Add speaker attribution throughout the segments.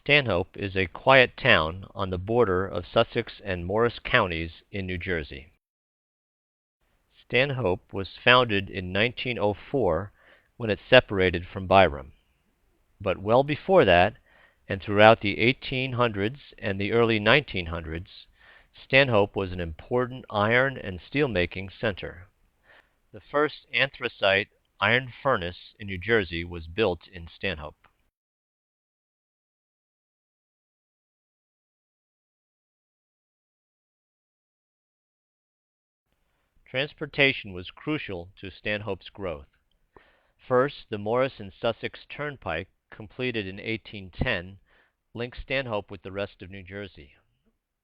Speaker 1: Stanhope is a quiet town on the border of Sussex and Morris counties in New Jersey. Stanhope was founded in 1904 when it separated from Byram. But well before that, and throughout the 1800s and the early 1900s, Stanhope was an important iron and steelmaking center. The first anthracite iron furnace in New Jersey was built in Stanhope. Transportation was crucial to Stanhope's growth. First, the Morris and Sussex Turnpike, completed in 1810, linked Stanhope with the rest of New Jersey.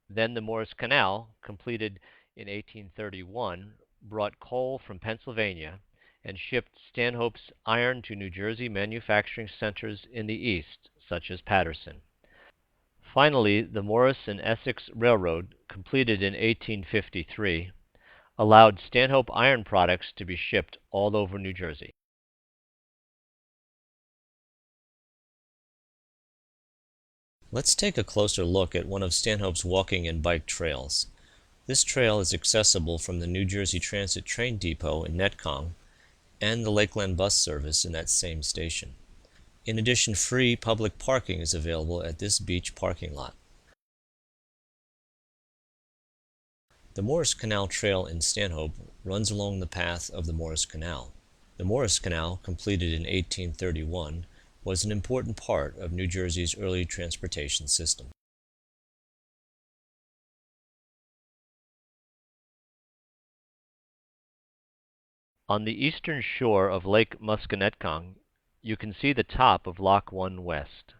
Speaker 1: Then the Morris Canal, completed in 1831, brought coal from Pennsylvania and shipped Stanhope's iron to New Jersey manufacturing centers in the east, such as Paterson. Finally, the Morris and Essex Railroad, completed in 1853, allowed Stanhope iron products to be shipped all over New Jersey.
Speaker 2: Let's take a closer look at one of Stanhope's walking and bike trails. This trail is accessible from the New Jersey Transit train depot in Netcong and the Lakeland bus service in that same station. In addition, free public parking is available at this beach parking lot. The Morris Canal Trail in Stanhope runs along the path of the Morris Canal. The Morris Canal, completed in 1831, was an important part of New Jersey's early transportation system.
Speaker 1: On the eastern shore of Lake Musconetcong, you can see the top of Lock 1 West.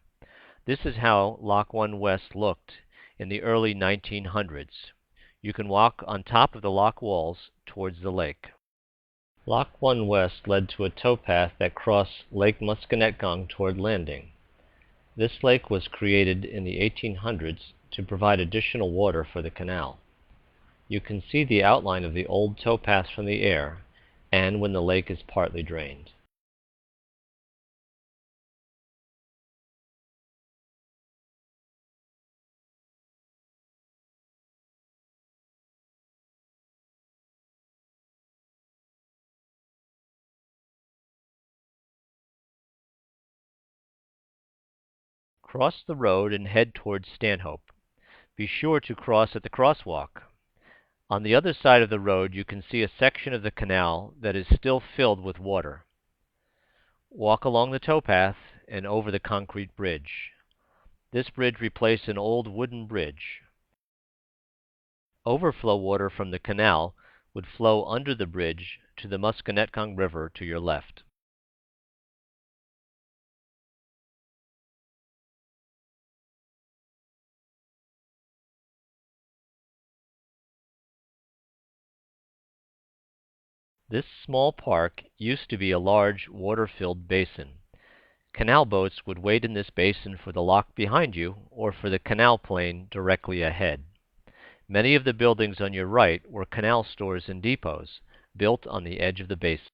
Speaker 1: This is how Lock 1 West looked in the early 1900s. You can walk on top of the lock walls towards the lake. Lock 1 West led to a towpath that crossed Lake Musconetcong toward Landing. This lake was created in the 1800s to provide additional water for the canal. You can see the outline of the old towpath from the air, and when the lake is partly drained. Cross the road and head towards Stanhope. Be sure to cross at the crosswalk. On the other side of the road you can see a section of the canal that is still filled with water. Walk along the towpath and over the concrete bridge. This bridge replaced an old wooden bridge. Overflow water from the canal would flow under the bridge to the Musconetcong River to your left. This small park used to be a large water-filled basin. Canal boats would wait in this basin for the lock behind you or for the canal plane directly ahead. Many of the buildings on your right were canal stores and depots, built on the edge of the basin.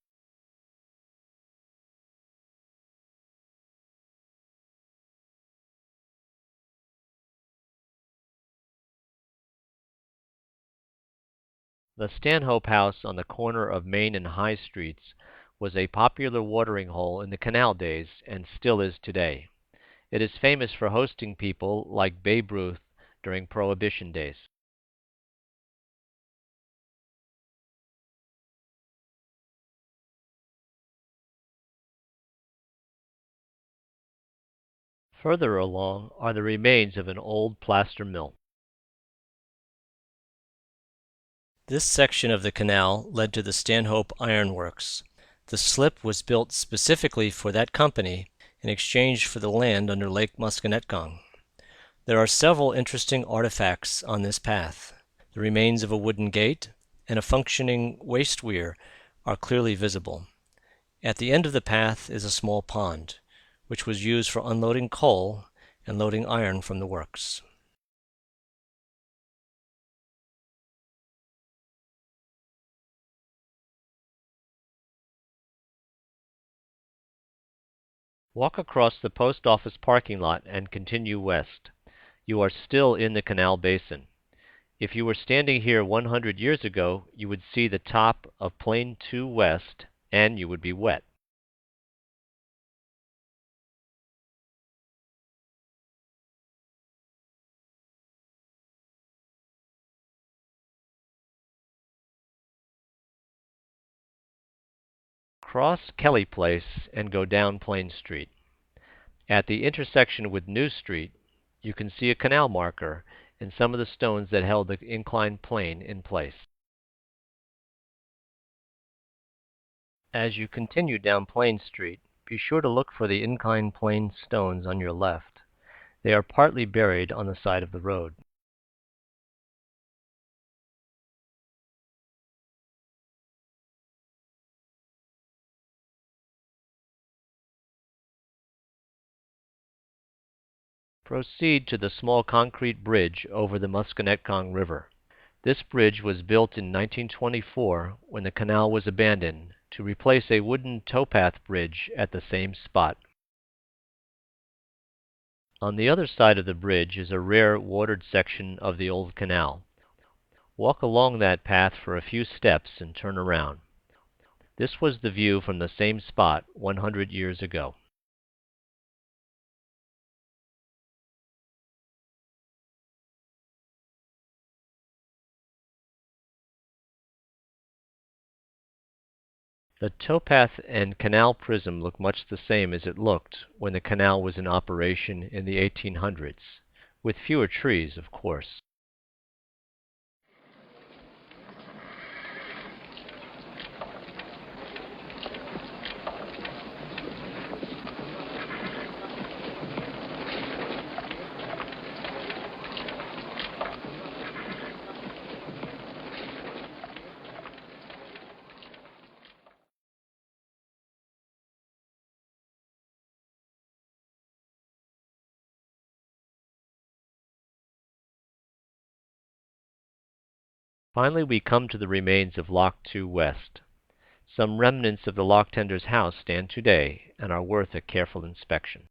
Speaker 1: The Stanhope House on the corner of Main and High Streets was a popular watering hole in the canal days and still is today. It is famous for hosting people like Babe Ruth during Prohibition days. Further along are the remains of an old plaster mill.
Speaker 2: This section of the canal led to the Stanhope Iron Works. The slip was built specifically for that company in exchange for the land under Lake Musconetcong. There are several interesting artifacts on this path. The remains of a wooden gate and a functioning waste weir are clearly visible. At the end of the path is a small pond, which was used for unloading coal and loading iron from the works.
Speaker 1: Walk across the post office parking lot and continue west. You are still in the canal basin. If you were standing here 100 years ago, you would see the top of Plain 2 West, and you would be wet. Cross Kelly Place and go down Plain Street. At the intersection with New Street, you can see a canal marker and some of the stones that held the inclined plane in place. As you continue down Plain Street, be sure to look for the inclined plane stones on your left. They are partly buried on the side of the road. Proceed to the small concrete bridge over the Musconetcong River. This bridge was built in 1924 when the canal was abandoned to replace a wooden towpath bridge at the same spot. On the other side of the bridge is a rare watered section of the old canal. Walk along that path for a few steps and turn around. This was the view from the same spot 100 years ago. The towpath and canal prism look much the same as it looked when the canal was in operation in the 1800s, with fewer trees, of course. Finally, we come to the remains of Lock 2 West. Some remnants of the lock tender's house stand today and are worth a careful inspection.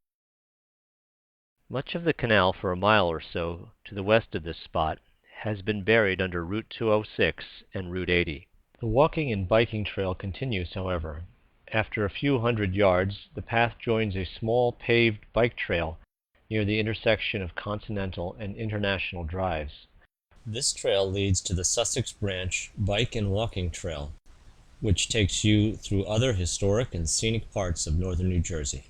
Speaker 1: Much of the canal for a mile or so to the west of this spot has been buried under Route 206 and Route 80. The walking and biking trail continues, however. After a few hundred yards, the path joins a small paved bike trail near the intersection of Continental and International Drives.
Speaker 2: This trail leads to the Sussex Branch Bike and Walking Trail, which takes you through other historic and scenic parts of northern New Jersey.